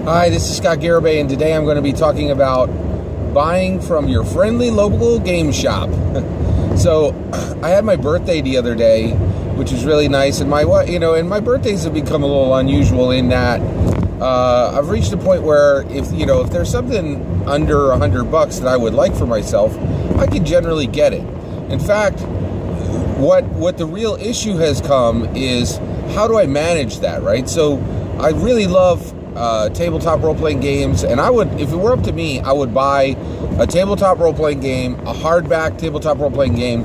Hi, this is Scott Garibay, and today I'm going to be talking about buying from your friendly local game shop. So, I had my birthday the other day, which was really nice, and my birthdays have become a little unusual in that I've reached a point where if there's something under $100 that I would like for myself, I can generally get it. In fact, what the real issue has come is how do I manage that, right? So, I really love tabletop role-playing games, and if it were up to me, I would buy a tabletop role-playing game, a hardback tabletop role-playing game,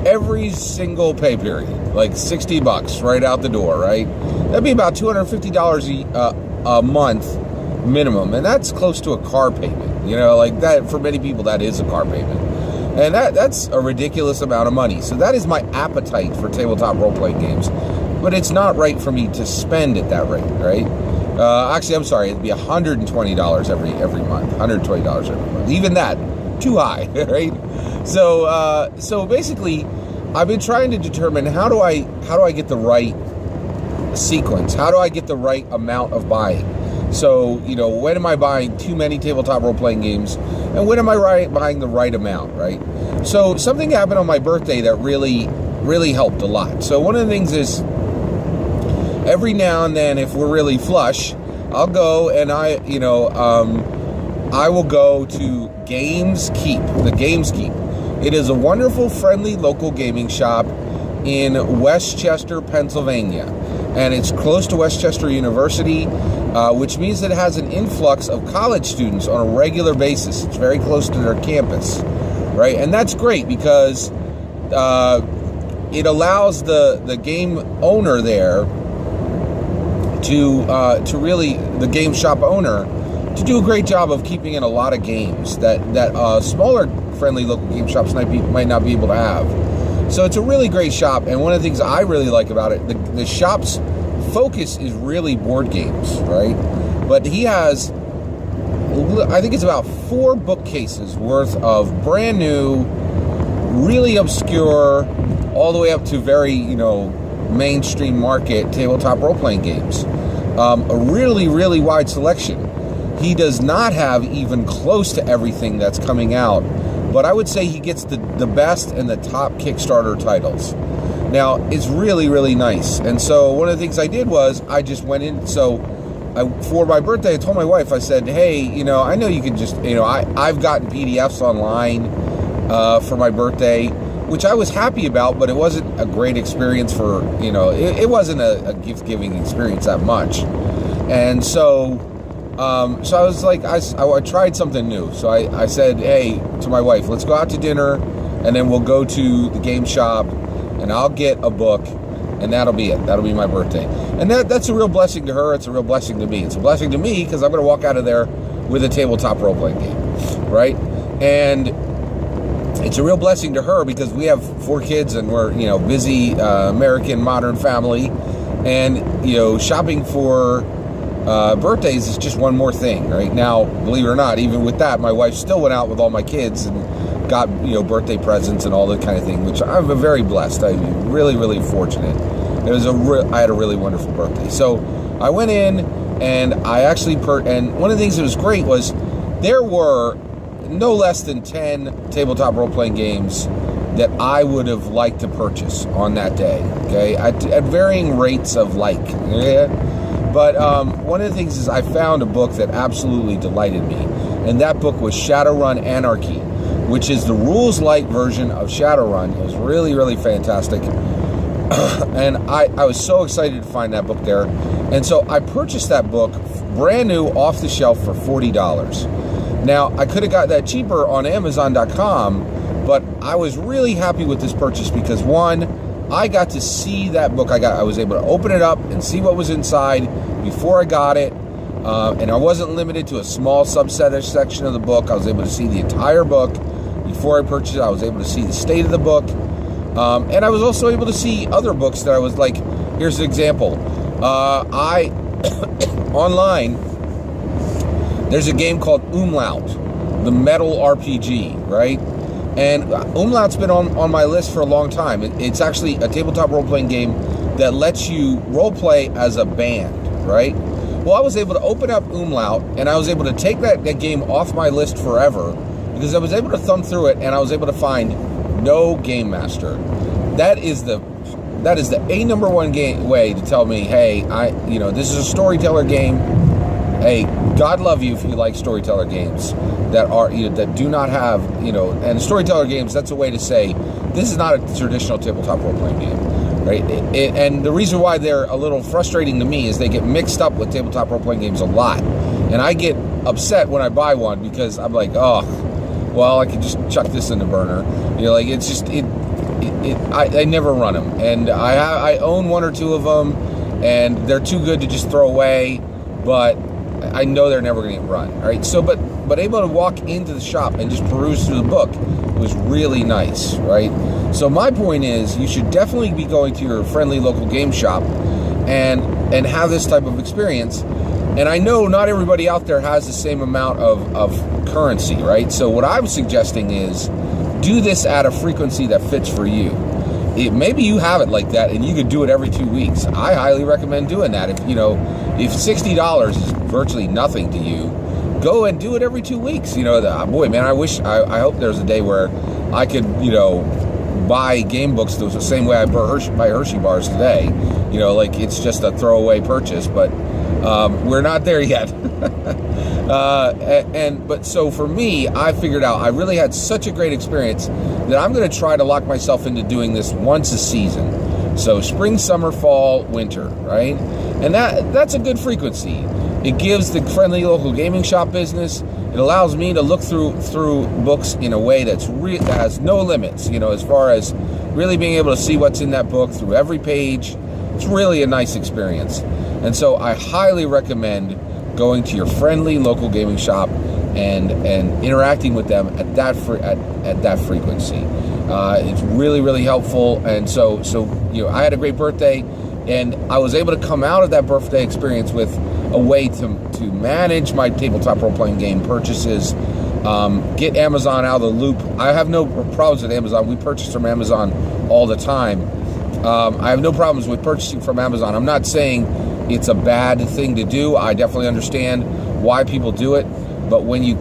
every single pay period, like $60 right out the door, right? That'd be about $250 a month minimum, and that's close to a car payment. Like that, for many people, that is a car payment, and that's a ridiculous amount of money. So that is my appetite for tabletop role-playing games, but it's not right for me to spend at that rate, right? Actually, I'm sorry, it'd be $120 every month. $120 every month. Even that, too high, right? So basically, I've been trying to determine how do I get the right sequence? How do I get the right amount of buying? So, when am I buying too many tabletop role-playing games? And when am I buying the right amount, right? So, something happened on my birthday that really, really helped a lot. So, one of the things is, every now and then, if we're really flush, I'll go and I will go to Games Keep. The Games Keep. It is a wonderful, friendly local gaming shop in Westchester, Pennsylvania, and it's close to Westchester University, which means that it has an influx of college students on a regular basis. It's very close to their campus, right? And that's great because it allows the game owner there to really, the game shop owner, to do a great job of keeping in a lot of games that smaller friendly local game shops might not be able to have. So it's a really great shop, and one of the things I really like about it, the shop's focus is really board games, right? But he has, I think it's about 4 bookcases worth of brand new, really obscure, all the way up to very, mainstream market tabletop role-playing games. A really, really wide selection. He does not have even close to everything that's coming out, but I would say he gets the best and the top Kickstarter titles. Now, it's really, really nice. And so one of the things I did was I just went in. So for my birthday, I told my wife, I said, hey, I know you can just, I've gotten PDFs online for my birthday, which I was happy about, but it wasn't a great experience for, it wasn't a gift-giving experience that much. And so I was like, I tried something new. So I said, hey, to my wife, let's go out to dinner, and then we'll go to the game shop, and I'll get a book, and that'll be it. That'll be my birthday. And that's a real blessing to her. It's a real blessing to me. It's a blessing to me because I'm going to walk out of there with a tabletop role-playing game, right? And it's a real blessing to her because we have 4 kids and we're, busy American modern family, and, shopping for birthdays is just one more thing, right? Now, believe it or not, even with that, my wife still went out with all my kids and got, birthday presents and all that kind of thing, which I'm very blessed. I'm really, really fortunate. I had a really wonderful birthday. So I went in and I actually and one of the things that was great was there were no less than 10 tabletop role-playing games that I would have liked to purchase on that day, okay, at varying rates of like, yeah. But one of the things is I found a book that absolutely delighted me, and that book was Shadowrun Anarchy, which is the rules-light version of Shadowrun. It was really, really fantastic, and I was so excited to find that book there, and so I purchased that book brand new off the shelf for $40. Now, I could have got that cheaper on Amazon.com, but I was really happy with this purchase because, one, I got to see that book. I was able to open it up and see what was inside before I got it, and I wasn't limited to a small subset section of the book. I was able to see the entire book before I purchased it. I was able to see the state of the book, and I was also able to see other books that I was like, here's an example. Online, there's a game called Umlaut, the metal RPG, right? And Umlaut's been on my list for a long time. It's actually a tabletop role-playing game that lets you role-play as a band, right? Well, I was able to open up Umlaut, and I was able to take that game off my list forever because I was able to thumb through it, and I was able to find no Game Master. That is the number one way to tell me, hey, this is a storyteller game. Hey, God love you if you like storyteller games that do not have, and storyteller games, that's a way to say this is not a traditional tabletop role-playing game, right? And the reason why they're a little frustrating to me is they get mixed up with tabletop role-playing games a lot. And I get upset when I buy one because I'm like, oh, well, I could just chuck this in the burner. It's just, I never run them. And I own one or two of them, and they're too good to just throw away, but I know they're never going to get run, right? So, but able to walk into the shop and just peruse through the book was really nice, right? So my point is, you should definitely be going to your friendly local game shop and have this type of experience. And I know not everybody out there has the same amount of currency, right? So what I'm suggesting is do this at a frequency that fits for you. Maybe you have it like that and you could do it every 2 weeks. I highly recommend doing that. If $60 is virtually nothing to you, go and do it every 2 weeks. Boy, man, I hope there's a day where I could, buy game books the same way I buy Hershey bars today. It's just a throwaway purchase, but we're not there yet. But so for me, I figured out I really had such a great experience that I'm going to try to lock myself into doing this once a season. So spring, summer, fall, winter, right? And that's a good frequency. It gives the friendly local gaming shop business. It allows me to look through books in a way that has no limits, as far as really being able to see what's in that book through every page. It's really a nice experience. And so I highly recommend going to your friendly local gaming shop and interacting with them at that frequency. It's really, really helpful. And so I had a great birthday, and I was able to come out of that birthday experience with a way to manage my tabletop role-playing game purchases, get Amazon out of the loop. I have no problems with Amazon. We purchase from Amazon all the time. I have no problems with purchasing from Amazon. I'm not saying it's a bad thing to do. I definitely understand why people do it, but when you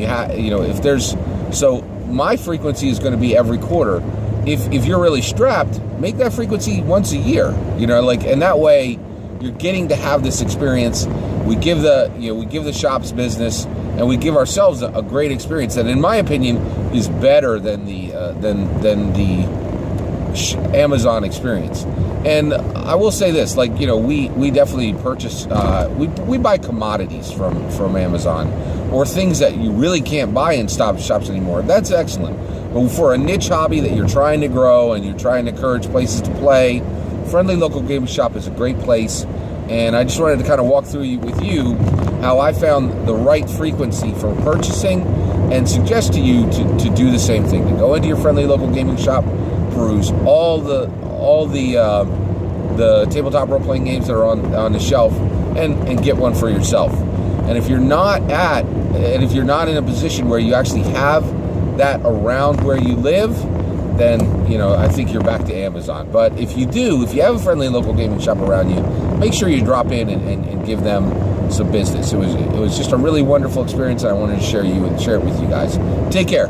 have, if there's, so my frequency is going to be every quarter. If you're really strapped, make that frequency once a year, and that way you're getting to have this experience. We give the shop's business, and we give ourselves a great experience that, in my opinion, is better than the Amazon experience. And I will say this, we definitely purchase, we buy commodities from Amazon, or things that you really can't buy in shops anymore. That's excellent. But for a niche hobby that you're trying to grow and you're trying to encourage places to play, friendly local game shop is a great place. And I just wanted to kind of walk through with you how I found the right frequency for purchasing, and suggest to you to do the same thing, to go into your friendly local gaming shop, peruse all the tabletop role-playing games that are on the shelf, and get one for yourself. And if you're not in a position where you actually have that around where you live, then I think you're back to Amazon. But if you have a friendly local gaming shop around you, make sure you drop in and give them some business. It was just a really wonderful experience, and I wanted to share it with you guys. Take care.